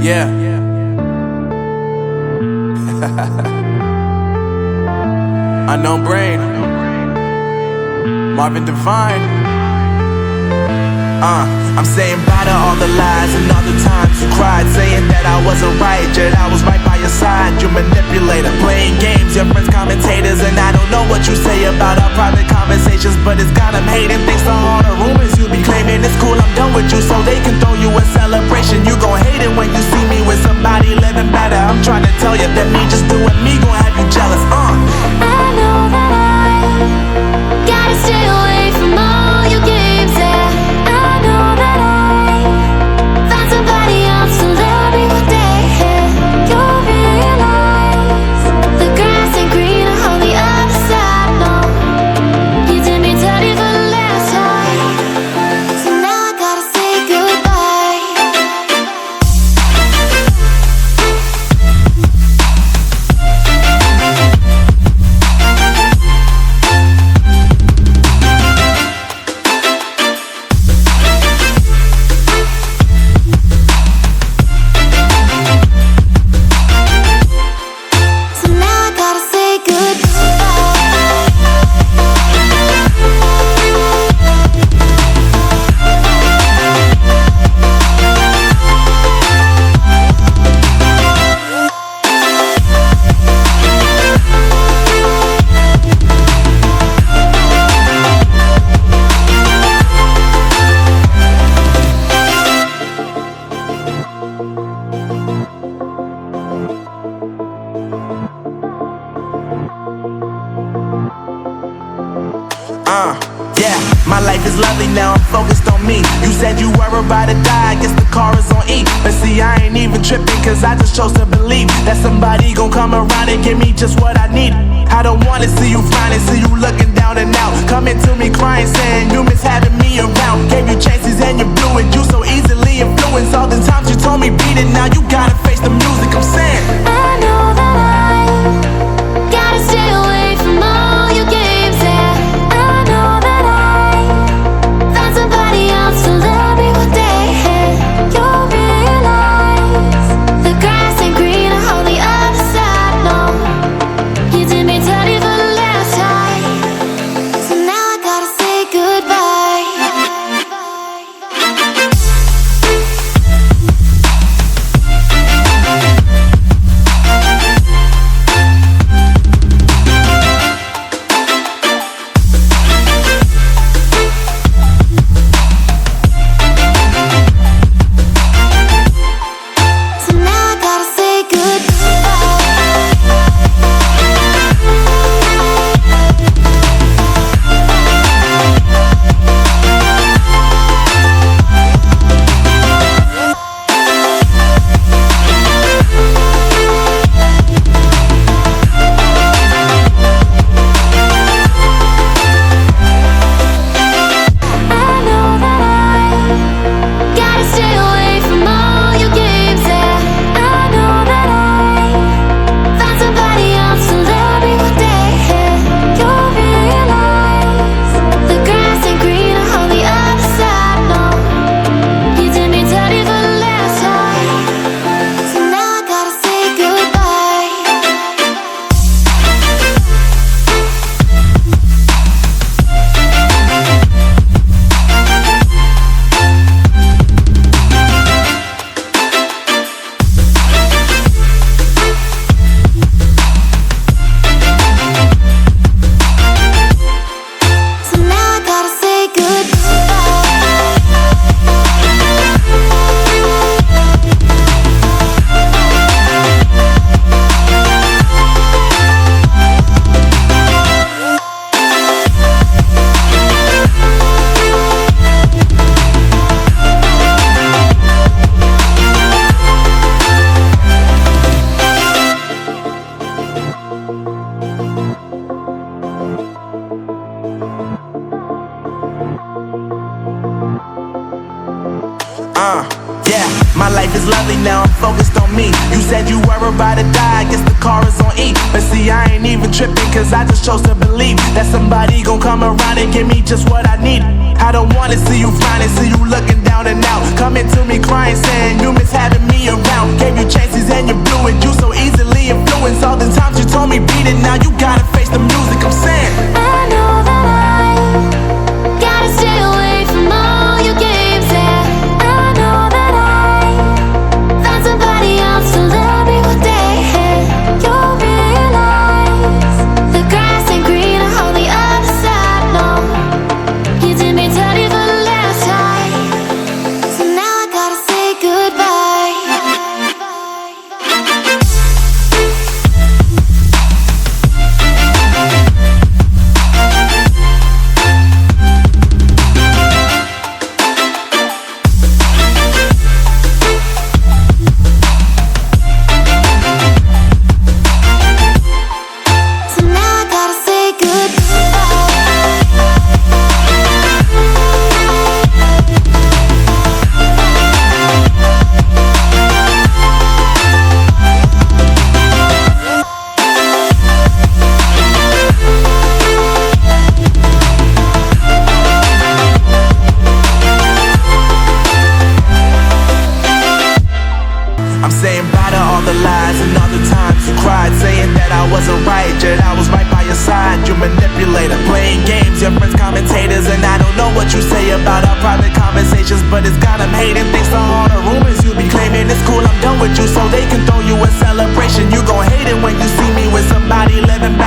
Yeah. Unknown Brain, Marvin Divine. I'm saying bye to all the lies and all the times you cried, saying that I wasn't right, yet I was right by your side. You manipulator, playing games, your friends commentators, and I don't know what you say about our private conversations, but it's got them hating. Thanks to all the rumors you be claiming. It's cool, I'm done with you, so they can throw you a celebration. You gon' hate it when you see me with somebody living better. I'm trying to tell you that me just doing me gon' have you jealous. I know that I gotta stay away from all your games, yeah. I know that I found somebody else to love me one day, yeah. You'll realize the grass ain't greener on the other side, no. You did me dirty for the last time, so now I gotta say goodbye. So now I gotta say Yeah, my life is lovely now, I'm focused on me. You said you were about to die, I guess the car is on E. But see, I ain't even tripping, cause I just chose to believe that somebody gon' come around and give me just what I need. I don't wanna see you finding, see you looking down and out, coming to me crying, saying you miss having me around. Gave you chances and you blew it, you so easily influenced. All the times you told me beat it, now you gotta face the music. I'm saying I know that I gotta stay away from all your games, yeah. I know that I found somebody else to love me one day, yeah. You'll realize the grass ain't greener on the other side, no. You did me dirty for the last time, so now I gotta say goodbye. So now I gotta say I know that I gotta stay away from all your games, yeah. I know that I found somebody else to love me one day, yeah. You'll realize the grass ain't greener on the other side, no. You did me dirty for the last time, so now I gotta say goodbye. So now I gotta say yeah, my life is lovely now, I'm focused on me. You said you were about to die, I guess the car is on E. But see, I ain't even tripping, cause I just chose to believe that somebody gon' come around and give me just what I need. I don't wanna see you finding, see you looking down down and out, coming to me crying, saying you miss having me around. Gave you chances and you blew it. You so easily influenced. All the times you told me beat it, now you gotta face the music. I'm saying I know that I gotta stay away from all your games. Yeah, I know that I found somebody else to love me one day. You'll realize the grass ain't greener on the other side. No, you did me dirty for the last time, so now I gotta say goodbye. So now I gotta say I'm saying bye to all the lies and all the times you cried, saying that I wasn't right, yet I was right by your side. You manipulator, playing games, your friends commentators, and I don't know what you say about our private conversations, but it's got them hating. Thanks to all the rumors you be claiming, it's cool, I'm done with you, so they can throw you a celebration. You gon' hate it when you see me with somebody living back